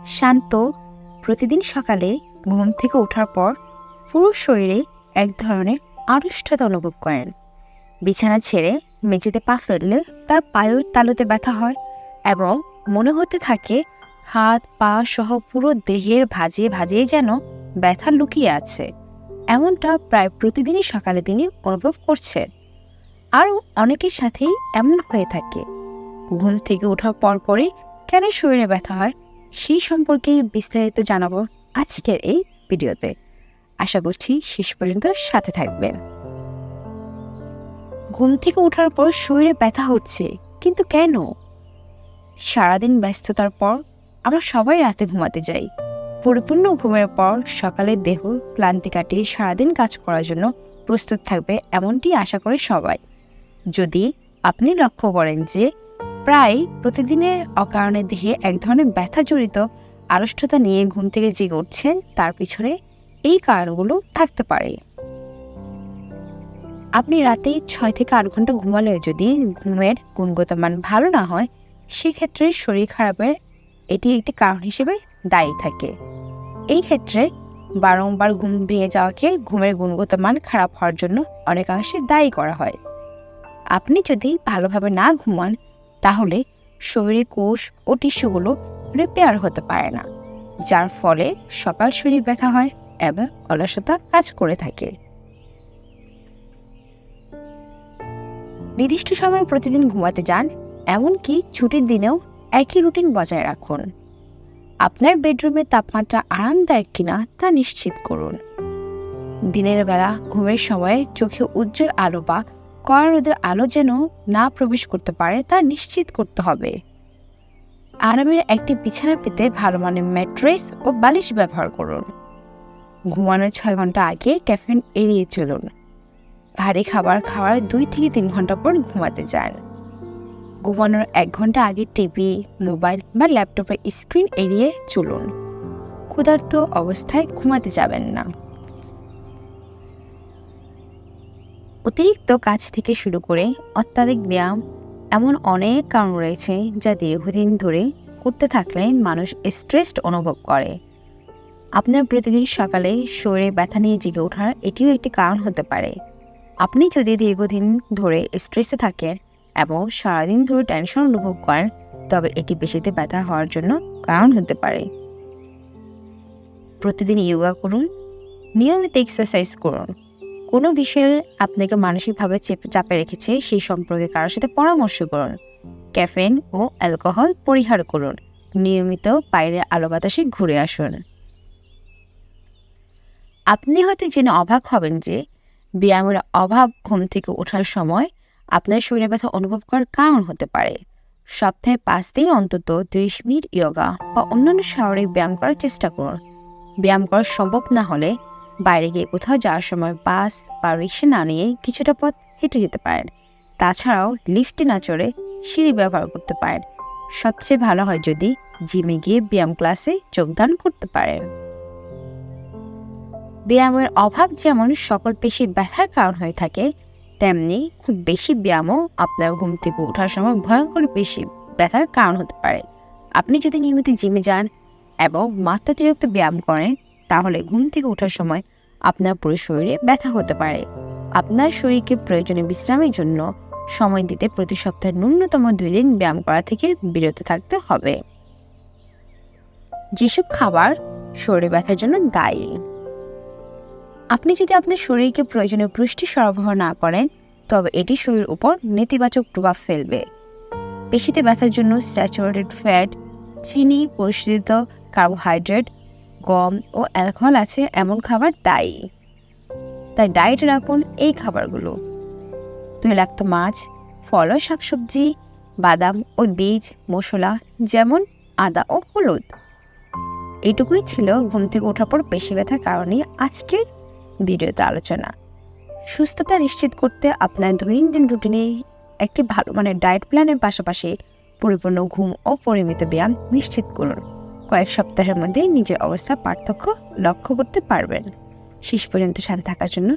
শান্ত প্রতিদিন সকালে ঘুম থেকে ওঠার পর পুরো শরীরে এক ধরনের আড়ষ্টতা অনুভব করেন। বিছানা ছেড়ে মেঝেতে পা ফেললে তার পায়ের তালুতে ব্যথা হয় এবং মনে হতে থাকে হাত পা সহ পুরো দেহের ভাজিয়ে ভাজিয়ে যেন ব্যথা লুকিয়ে আছে। এমনটা প্রায় প্রতিদিনই সকালে তিনি অনুভব করছেন। আরও অনেকের সাথেই এমন হয়ে থাকে। ঘুম থেকে ওঠার পরপরই কেন শরীরে ব্যথা হয় সেই সম্পর্কে বিস্তারিত জানাবো আজকের এই ভিডিওতে। আশা করছি শেষ পর্যন্ত সাথে থাকবেন। ঘুম থেকে ওঠার পর শরীরে ব্যথা হচ্ছে, কিন্তু কেন? সারাদিন ব্যস্ততার পর আমরা সবাই রাতে ঘুমাতে যাই। পরিপূর্ণ ঘুমের পর সকালে দেহ ক্লান্তি কাটিয়ে সারাদিন কাজ করার জন্য প্রস্তুত থাকবে, এমনটি আশা করে সবাই। যদি আপনি লক্ষ্য করেন যে প্রায় প্রতিদিনের অকারণে দেহে এক ধরনের ব্যথা জড়িত আড়ষ্টতা নিয়ে ঘুম থেকে জেগে উঠছেন, তার পিছনে এই কারণগুলো থাকতে পারে। আপনি রাতে 6 থেকে 8 ঘন্টা ঘুমালেও যদি ঘুমের গুণগত মান ভালো না হয়, সেক্ষেত্রে শরীর খারাপের এটি একটি কারণ হিসেবে দায়ী থাকে। এই ক্ষেত্রে বারংবার ঘুম ভেঙে যাওয়াকে ঘুমের গুণগত মান খারাপ হওয়ার জন্য অনেকাংশে দায়ী করা হয়। আপনি যদি ভালোভাবে না ঘুমান, তাহলে শরীরের কোষ ও টিস্যুগুলো রিপেয়ার হতে পারে না, যার ফলে সকাল শরীর ব্যথা হয় এবং অলসতা কাজ করে থাকে। নির্দিষ্ট সময়ে প্রতিদিন ঘুমাতে যান, এমনকি ছুটির দিনেও একই রুটিন বজায় রাখুন। আপনার বেডরুমের তাপমাত্রা আরামদায়ক কিনা তা নিশ্চিত করুন। দিনের বেলা ঘুমের সময় চোখে উজ্জ্বল আলো বা কড়া রোদের আলো যেন না প্রবেশ করতে পারে তা নিশ্চিত করতে হবে। আরামের একটি বিছানা পেতে ভালো মানের ম্যাট্রেস ও বালিশ ব্যবহার করুন। ঘুমানোর 6 ঘন্টা আগে ক্যাফেইন এড়িয়ে চলুন। ভারী খাবার খাওয়ার 2 থেকে 3 ঘন্টা পর ঘুমাতে যান। ঘুমানোর 1 ঘন্টা আগে টিভি, মোবাইল বা ল্যাপটপের স্ক্রিন এড়িয়ে চলুন। ক্ষুধার্ত অবস্থায় ঘুমাতে যাবেন না। অতিরিক্ত কাজ থেকে শুরু করে অত্যাধিক ব্যায়াম, এমন অনেক কারণ রয়েছে যা দীর্ঘদিন ধরে করতে থাকলে মানুষ স্ট্রেসড অনুভব করে। আপনার প্রতিদিন সকালে শরীরে ব্যথা নিয়ে জেগে ওঠার এটিও একটি কারণ হতে পারে। আপনি যদি দীর্ঘদিন ধরে স্ট্রেসে থাকেন এবং সারাদিন ধরে টেনশন অনুভব করেন, তবে এটি পেশিতে ব্যথা হওয়ার জন্য কারণ হতে পারে। প্রতিদিন যোগা করুন, নিয়মিত এক্সারসাইজ করুন। কোনো বিষয়ে আপনাকে মানসিকভাবে চাপে রেখেছে সেই সম্পর্কে কারোর সাথে পরামর্শ করুন। ক্যাফেইন ও অ্যালকোহল পরিহার করুন। নিয়মিত বাইরে আলো বাতাসে ঘুরে আসুন। আপনি হয়তো জেনে অবাক হবেন যে ব্যায়ামের অভাব ঘুম থেকে ওঠার সময় আপনার শরীরে ব্যথা অনুভব করার কারণ হতে পারে। সপ্তাহে 5 দিন অন্তত 30 মিনিট যোগা বা অন্যান্য শারীরিক ব্যায়াম করার চেষ্টা করুন। ব্যায়াম করা সম্ভব না হলে বাইরে গিয়ে কোথাও যাওয়ার সময় বাস বা রিক্সা না নিয়ে কিছুটা পথ হেঁটে যেতে পারেন। তাছাড়াও লিফটে না চড়ে সিঁড়ি ব্যবহার করতে পারেন। সবচেয়ে ভালো হয় যদি জিমে গিয়ে ব্যায়াম ক্লাসে যোগদান করতে পারেন। ব্যায়ামের অভাব যেমন সকল পেশি ব্যথার কারণ হয়ে থাকে, তেমনি খুব বেশি ব্যায়ামও আপনার ঘুম থেকে ওঠার সময় ভয়ঙ্কর পেশি ব্যথার কারণ হতে পারে। আপনি যদি নিয়মিত জিমে যান এবং মাত্রাতিরিক্ত ব্যায়াম করেন, তাহলে ঘুম থেকে ওঠার সময় আপনার পুরো শরীরে ব্যথা হতে পারে। আপনার শরীরকে প্রয়োজনীয় বিশ্রামের জন্য সময় দিতে প্রতি সপ্তাহে ন্যূনতম 2 দিন ব্যায়াম করা থেকে বিরত থাকতে হবে। যেসব খাবার শরীরে ব্যথার জন্য দায়ী। আপনি যদি আপনার শরীরকে প্রয়োজনীয় পুষ্টি সরবরাহ না করেন, তবে এটি শরীরের উপর নেতিবাচক প্রভাব ফেলবে। পেশিতে ব্যথার জন্য স্যাচুরেটেড ফ্যাট, চিনি, পরিশোধিত কার্বোহাইড্রেট, গম ও অ্যালকোহল আছে এমন খাবার দায়ী। তাই ডায়েটে রাখুন এই খাবারগুলো: তৈলাক্ত মাছ, ফল ও শাকসবজি, বাদাম ও বীজ, মশলা যেমন আদা ও হলুদ। এইটুকুই ছিল ঘুম থেকে ওঠার পর পেশি ব্যথার কারণে আজকের ভিডিওতে আলোচনা। সুস্থতা নিশ্চিত করতে আপনার দৈনন্দিন রুটিনে একটি ভালো মানের ডায়েট প্ল্যানের পাশাপাশি পরিপূর্ণ ঘুম ও পরিমিত ব্যায়াম নিশ্চিত করুন। কয়েক সপ্তাহের মধ্যে নিজের অবস্থা পার্থক্য লক্ষ্য করতে পারবেন। শেষ পর্যন্ত সাথে থাকার জন্য